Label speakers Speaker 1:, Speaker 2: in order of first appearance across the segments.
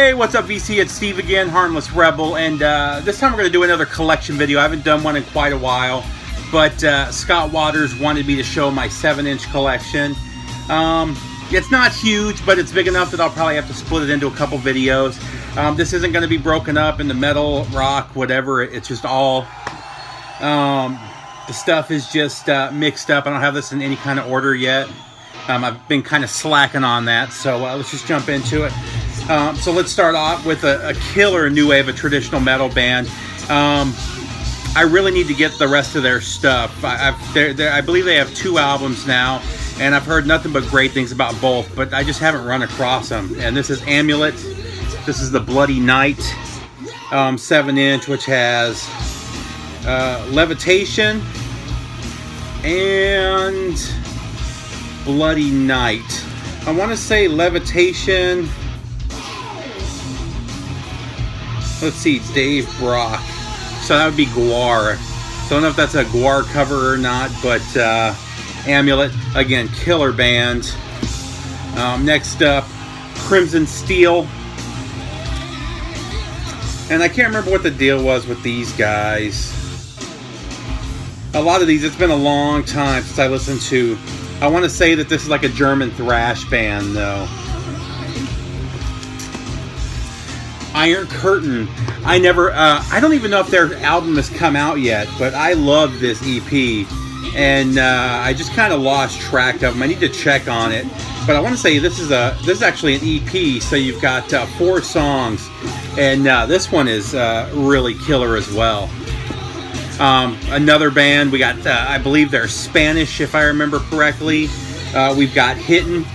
Speaker 1: Hey, what's up VC? It's Steve again, Harmless Rebel, and this time we're going to do another collection video. I haven't done one in quite a while, but Scott Waters wanted me to show my 7-inch collection. It's not huge, but it's big enough that I'll probably have to split it into a couple videos. This isn't going to be broken up into metal, rock, whatever. It's just all... the stuff is just mixed up. I don't have this in any kind of order yet. I've been kind of slacking on that, so let's just jump into it. So let's start off with a killer new wave of traditional metal band. I really need to get the rest of their stuff. I believe they have 2 albums now, and I've heard nothing but great things about both, but I just haven't run across them. And this is Amulet. This is the Bloody Night 7-inch, which has Levitation and Bloody Night. I want to say Levitation. Let's see, Dave Brock. So that would be Gwar. So I don't know if that's a Gwar cover or not, but Amulet, again, killer band. Next up, Crimson Steel. And I can't remember what the deal was with these guys. A lot of these, it's been a long time since I listened to. I want to say that this is like a German thrash band, though. Iron Curtain. I don't even know if their album has come out yet, but I love this EP, and I just kind of lost track of them. I need to check on it, but I want to say this is actually an EP. So you've got 4 songs, and this one is really killer as well. Another band, we got I believe they're Spanish, if I remember correctly. We've got Hitten.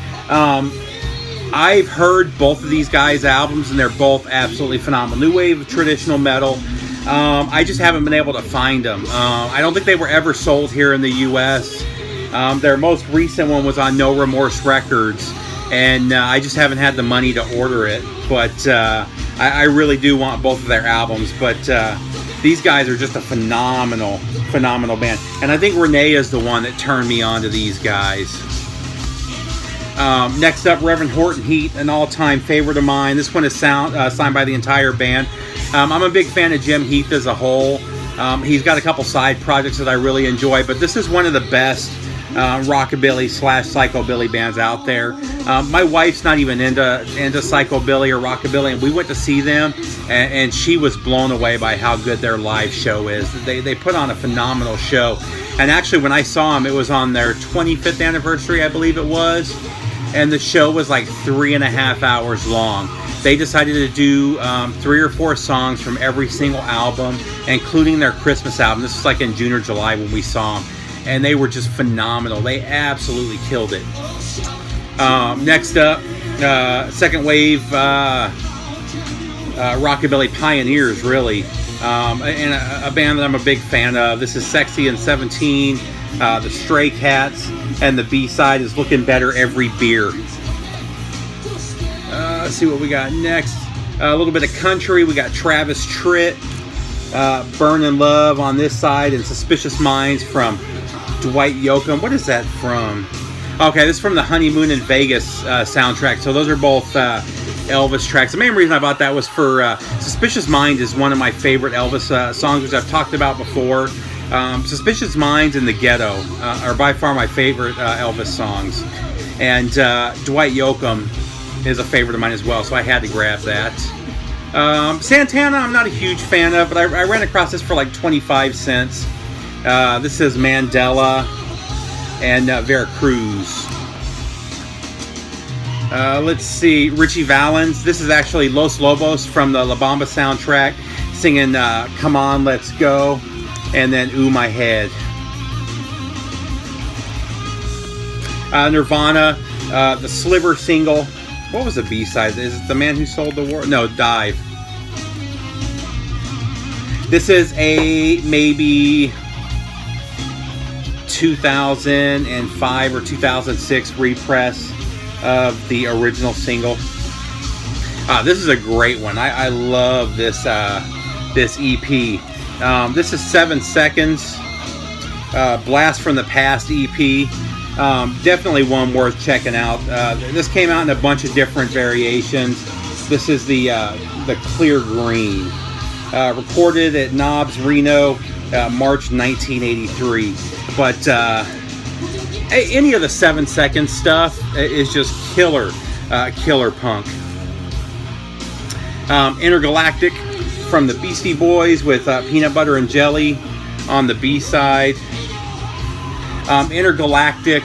Speaker 1: I've heard both of these guys' albums, and they're both absolutely phenomenal. New wave of traditional metal. I just haven't been able to find them. I don't think they were ever sold here in the U.S. Their most recent one was on No Remorse Records, and I just haven't had the money to order it. But I really do want both of their albums. But these guys are just a phenomenal band. And I think Renee is the one that turned me on to these guys. Next up, Reverend Horton Heat, an all-time favorite of mine. This one is signed by the entire band. I'm a big fan of Jim Heath as a whole. He's got a couple side projects that I really enjoy, but this is one of the best rockabilly / psychobilly bands out there. My wife's not even into psychobilly or rockabilly, and we went to see them, and she was blown away by how good their live show is. They put on a phenomenal show. And actually, when I saw them, it was on their 25th anniversary, I believe it was. And the show was like 3.5 hours long. They decided to do 3 or 4 songs from every single album, including their Christmas album. This was like in June or July when we saw them. And they were just phenomenal. They absolutely killed it. Next up, second wave rockabilly pioneers, really. And a band that I'm a big fan of. This is Sexy and 17, the Stray Cats, and the B-side is Looking Better Every Beer. Let's see what we got next. A little bit of country. We got Travis Tritt, Burnin' Love on this side, and Suspicious Minds from Dwight Yoakam. What is that from? Okay, this is from the Honeymoon in Vegas soundtrack. So those are both Elvis tracks. The main reason I bought that was for Suspicious Mind is one of my favorite Elvis songs, which I've talked about before. Suspicious Minds and The Ghetto are by far my favorite Elvis songs. And Dwight Yoakam is a favorite of mine as well, so I had to grab that. Santana I'm not a huge fan of, but I ran across this for like 25 cents. This is Mandela and Vera Cruz. Let's see, Richie Valens. This is actually Los Lobos from the La Bamba soundtrack, singing Come On, Let's Go, and then Ooh My Head. Nirvana, the Sliver single. What was the B-side? Is it The Man Who Sold the World? No, Dive. This is a maybe 2005 or 2006 repress of the original single. This is a great one. I love this this EP. This is 7 Seconds, Blast from the Past EP. Definitely one worth checking out. This came out in a bunch of different variations. This is the Clear Green. Recorded at Knobs, Reno, March 1983. But any of the 7-second stuff is just killer punk. Intergalactic from the Beastie Boys with Peanut Butter and Jelly on the B-side. Intergalactic,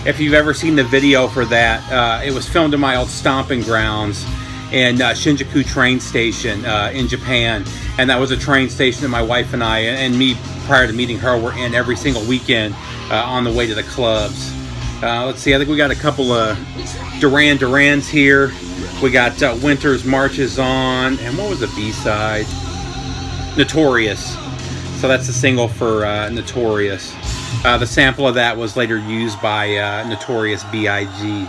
Speaker 1: if you've ever seen the video for that, it was filmed in my old stomping grounds in Shinjuku train station in Japan. And that was a train station that my wife and I, and me prior to meeting her, were in every single weekend on the way to the clubs. Let's see, I think we got a couple of Duran Durans here. We got Winter's Marches On, and what was the B-side? Notorious. So that's the single for Notorious. The sample of that was later used by Notorious B.I.G.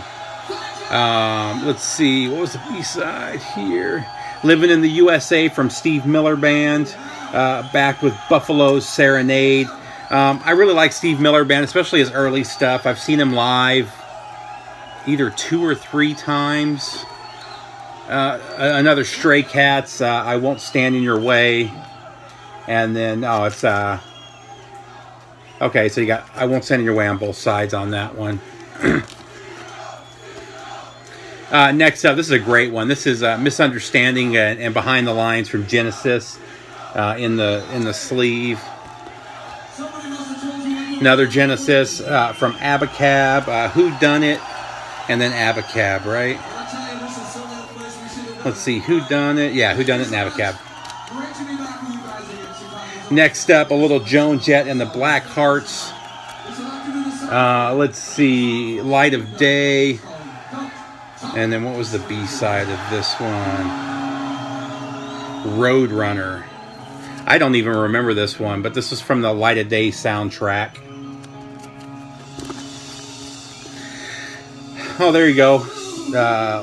Speaker 1: Let's see, what was the B-side here? Living in the USA from Steve Miller Band, backed with Buffalo's Serenade. I really like Steve Miller Band, especially his early stuff. I've seen him live either 2 or 3 times. Another Stray Cats, I Won't Stand in Your Way. And then, it's... okay, so you got I Won't Stand in Your Way on both sides on that one. Next up, this is a great one. This is Misunderstanding and Behind the Lines from Genesis in the sleeve. Another Genesis from Abacab, Who Done It, and then Abacab, right? Let's see, Who Done It? Yeah, Who Done It and Abacab. Next up, a little Joan Jett and the Black Hearts. Let's see, Light of Day. And then what was the B-side of this one? Roadrunner. I don't even remember this one, but this was from the Light of Day soundtrack. Oh, there you go.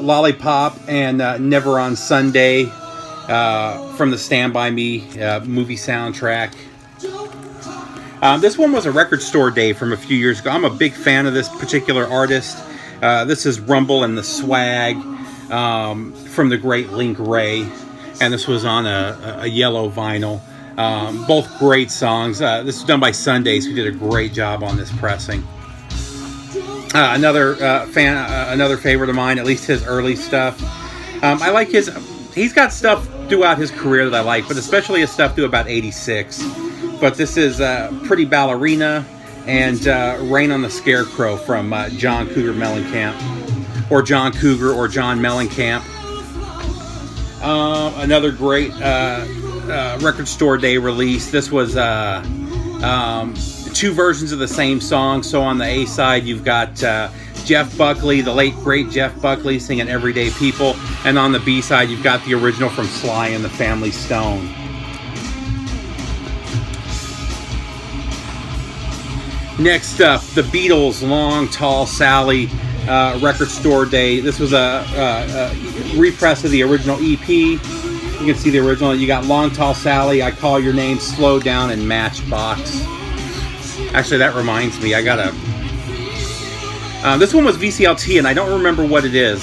Speaker 1: Lollipop and Never on Sunday from the Stand By Me movie soundtrack. This one was a Record Store Day from a few years ago. I'm a big fan of this particular artist. This is Rumble and the Swag from the great Link Ray, and this was on a yellow vinyl. Both great songs. This was done by Sundays, who did a great job on this pressing. Another favorite of mine, at least his early stuff. I like he's got stuff throughout his career that I like, but especially his stuff through about 86. But this is Pretty Ballerina and Rain on the Scarecrow from John Cougar Mellencamp, or John Cougar or John Mellencamp. Another great Record Store Day release. This was 2 versions of the same song. So on the A side, you've got Jeff Buckley, the late great Jeff Buckley, singing Everyday People, and on the B side, you've got the original from Sly and the Family Stone. Next up, the Beatles, Long Tall Sally, Record Store Day. This was a repress of the original EP. You can see the original. You got Long Tall Sally, I Call Your Name, Slow Down, and Matchbox. Actually, that reminds me, I got this one was VCLT, and I don't remember what it is.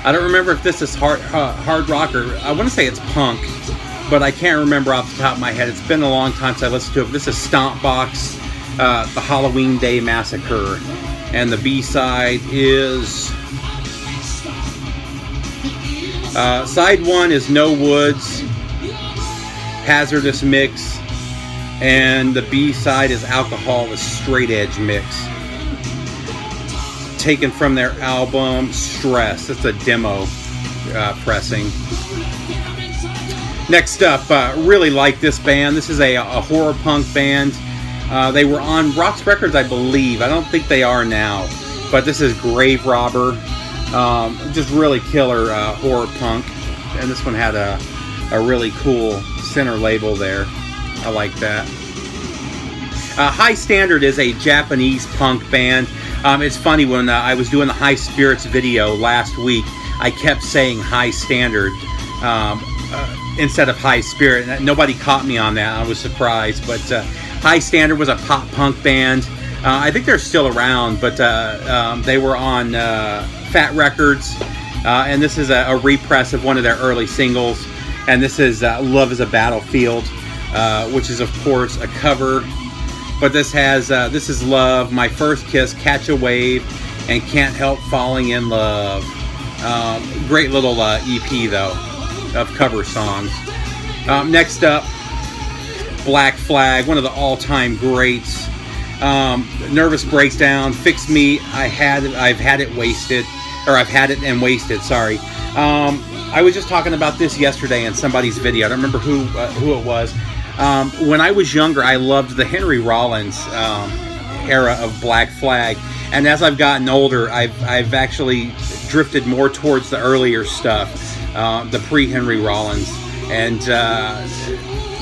Speaker 1: I don't remember if this is hard rock, or I want to say it's punk, but I can't remember off the top of my head. It's been a long time since I listened to it. This is Stompbox, the Halloween Day Massacre, and the B-side is side 1 is No Woods, Hazardous Mix, and the B-side is Alcohol, the Straight Edge Mix, taken from their album Stress. It's a demo pressing. Next up, really like this band. This is a horror punk band. They were on Roxx Records, I believe. I don't think they are now. But this is Grave Robber. Just really killer horror punk. And this one had a really cool center label there. I like that. High Standard is a Japanese punk band. It's funny, when I was doing the High Spirits video last week, I kept saying High Standard instead of High Spirit. Nobody caught me on that. I was surprised. But High Standard was a pop punk band. I think they're still around, but they were on Fat Records, And this is a repress of one of their early singles. And this is Love is a Battlefield, which is, of course, a cover. But this is Love, My First Kiss, Catch a Wave, and Can't Help Falling in Love. Great little EP, though, of cover songs. Next up, Black Flag, one of the all-time greats. Nervous Breakdown, Fix Me, I've had it wasted, or I've had it and wasted, sorry. I was just talking about this yesterday in somebody's video. I don't remember who it was. When I was younger, I loved the Henry Rollins era of Black Flag, and as I've gotten older, I've actually drifted more towards the earlier stuff, the pre-Henry Rollins, and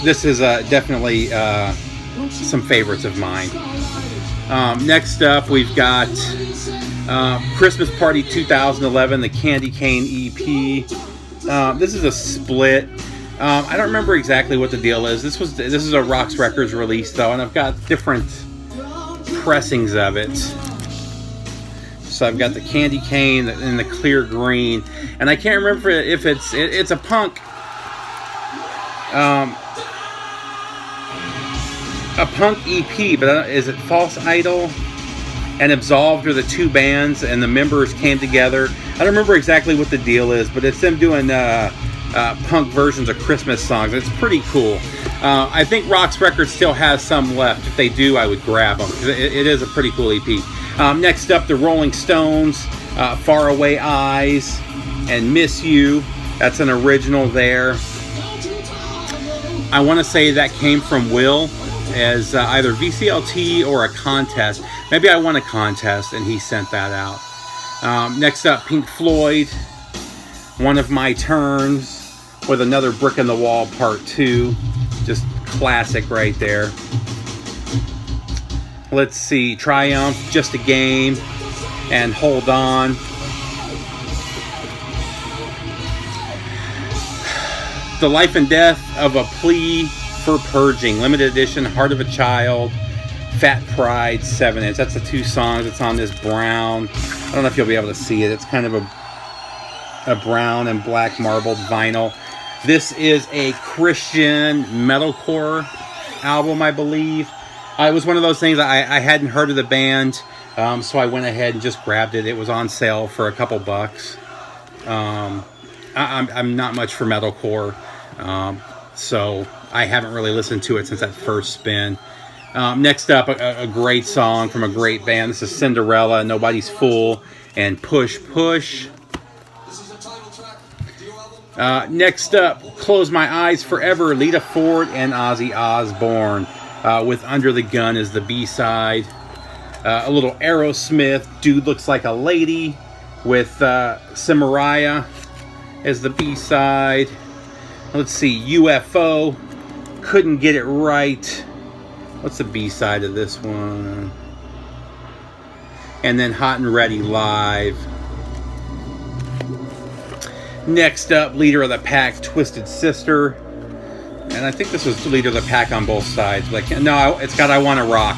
Speaker 1: this is definitely some favorites of mine. Next up, we've got Christmas Party 2011, the Candy Cane EP. This is a split. I don't remember exactly what the deal is. This is a Roxx Records release, though, and I've got different pressings of it. So I've got the Candy Cane and the clear green, and I can't remember if it's a punk. A punk EP, but is it False Idol and Absolved are the two bands, and the members came together. I don't remember exactly what the deal is, but it's them doing punk versions of Christmas songs. It's pretty cool. I think Roxx Records still has some left. If they do, I would grab them. It is a pretty cool EP. Next up, the Rolling Stones, Faraway Eyes and Miss You. That's an original there. I want to say that came from Will as either VCLT or a contest. Maybe I won a contest and he sent that out. Next up, Pink Floyd, One of My Turns, with another Brick in the Wall Part 2. Just classic right there. Let's see, Triumph, Just a Game, and Hold On. The Life and Death of a Plea for Purging, limited edition, Heart of a Child, Fat Pride 7-inch. That's the two songs. It's on this brown. I don't know if you'll be able to see it. It's kind of a brown and black marbled vinyl. This is a Christian metalcore album, I believe. It was one of those things I hadn't heard of the band, so I went ahead and just grabbed it. It was on sale for a couple bucks. I'm not much for metalcore, so I haven't really listened to it since that first spin. Next up, a great song from a great band. This is Cinderella, Nobody's Fool, and Push Push. Next up, Close My Eyes Forever, Lita Ford and Ozzy Osbourne, with Under the Gun as the B-side. A little Aerosmith, Dude Looks Like a Lady, with Cimaraya as the B-side. Let's see, UFO, Couldn't Get It Right. What's the B-side of this one? And then Hot and Ready Live. Next up, Leader of the Pack, Twisted Sister. And I think this was Leader of the Pack on both sides. But no, it's got I Wanna Rock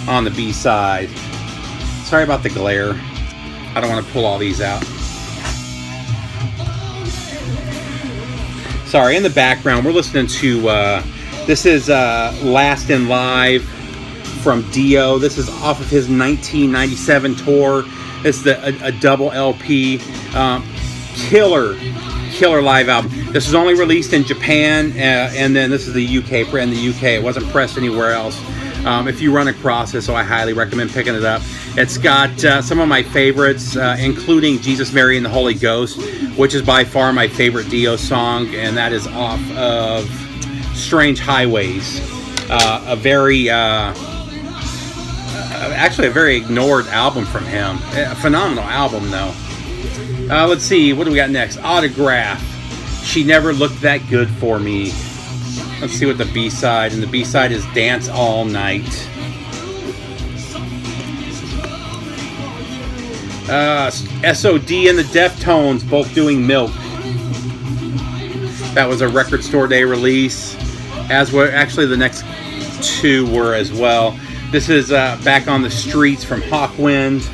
Speaker 1: on the B-side. Sorry about the glare. I don't want to pull all these out. Sorry, in the background, we're listening to, this is Last in Live from Dio. This is off of his 1997 tour. This is a double LP. Killer live album. This was only released in Japan, and then this is the UK. In the UK, it wasn't pressed anywhere else. If you run across it, so I highly recommend picking it up. It's got some of my favorites, including Jesus, Mary, and the Holy Ghost, which is by far my favorite Dio song, and that is off of Strange Highways. Actually a very ignored album from him. A phenomenal album, though. Let's see, what do we got next? Autograph, She Never Looked That Good For Me. Let's see what the B-side, and the B-side is Dance All Night. SOD and the Deftones, both doing Milk. That was a Record Store Day release, as were actually the next two were as well. This is Back on the Streets from Hawkwind.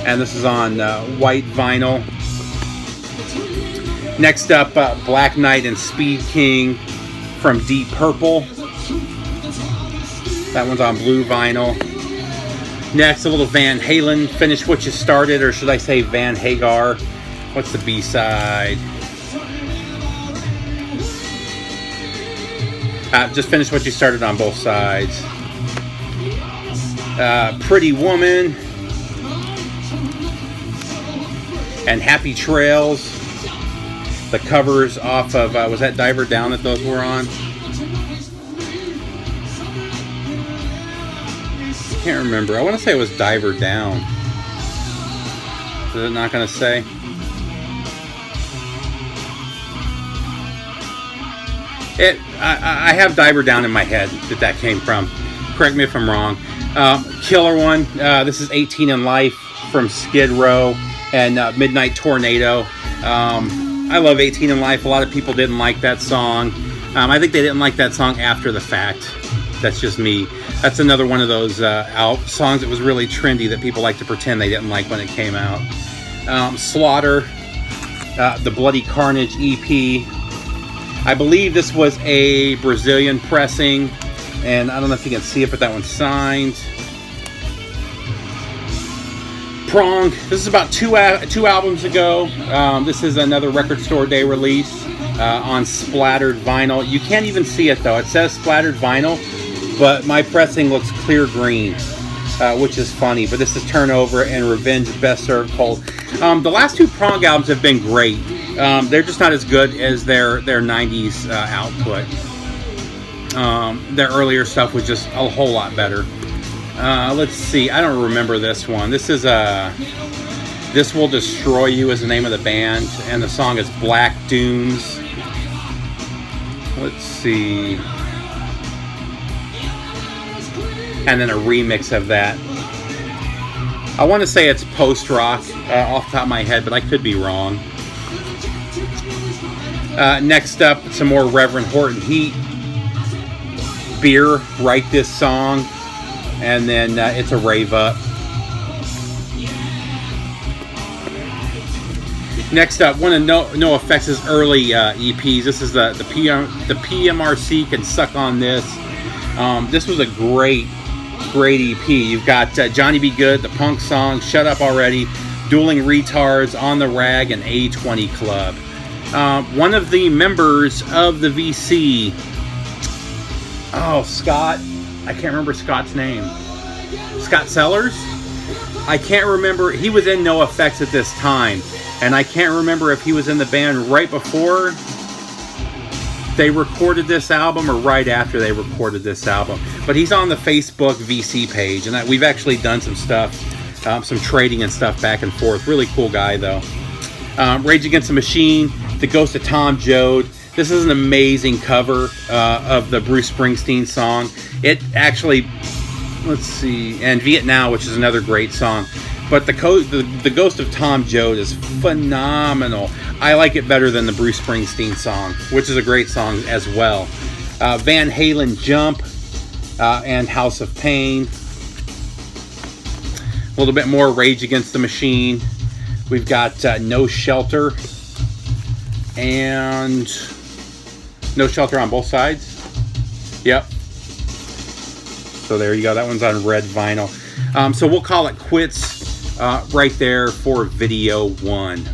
Speaker 1: and this is on white vinyl. Next up, Black Knight and Speed King from Deep Purple. That one's on blue vinyl. Next, a little Van Halen, Finish What You Started, or should I say Van Hagar. What's the B-side? Just Finish What You Started on both sides. Pretty Woman and Happy Trails. The covers off of, was that Diver Down that those were on? Can't remember. I want to say it was Diver Down. Is it not going to say? I have Diver Down in my head that came from. Correct me if I'm wrong. Killer one. This is 18 in Life from Skid Row and Midnight Tornado. I love 18 in Life. A lot of people didn't like that song. I think they didn't like that song after the fact. That's just me. That's another one of those songs that was really trendy that people like to pretend they didn't like when it came out. Slaughter, the Bloody Carnage EP. I believe this was a Brazilian pressing, and I don't know if you can see it, but that one's signed. Prong. This is about two albums ago. This is another Record Store Day release on splattered vinyl. You can't even see it though. It says splattered vinyl, but my pressing looks clear green, which is funny. But this is Turnover and Revenge Best Served Cold. The last two Prong albums have been great. They're just not as good as their 90s output. Their earlier stuff was just a whole lot better. Let's see. I don't remember this one. This is This Will Destroy You is the name of the band, and the song is Black Dunes. Let's see. And then a remix of that. I want to say it's post-rock off the top of my head, but I could be wrong. Next up, some more Reverend Horton Heat. Beer, Write This Song. And then It's a Rave Up. Next up, one of NoFX's early EPs. This is the PMRC Can Suck on This. This was a great EP. You've got Johnny B. Good, the punk song, Shut Up Already, Dueling Retards, On the Rag, and A20 Club. One of the members of the VC, Scott, I can't remember Scott's name. Scott Sellers? I can't remember. He was in NoFX at this time, and I can't remember if he was in the band right before they recorded this album or right after they recorded this album. But he's on the Facebook VC page, and we've actually done some stuff, some trading and stuff back and forth. Really cool guy, though. Rage Against the Machine, The Ghost of Tom Joad. This is an amazing cover of the Bruce Springsteen song. It actually, let's see, and Vietnam, which is another great song. But the Ghost of Tom Joad is phenomenal. I like it better than the Bruce Springsteen song, which is a great song as well. Van Halen, Jump, and House of Pain. A little bit more Rage Against the Machine. We've got No Shelter. And No Shelter on both sides. Yep. So there you go. That one's on red vinyl. So we'll call it quits right there for video 1.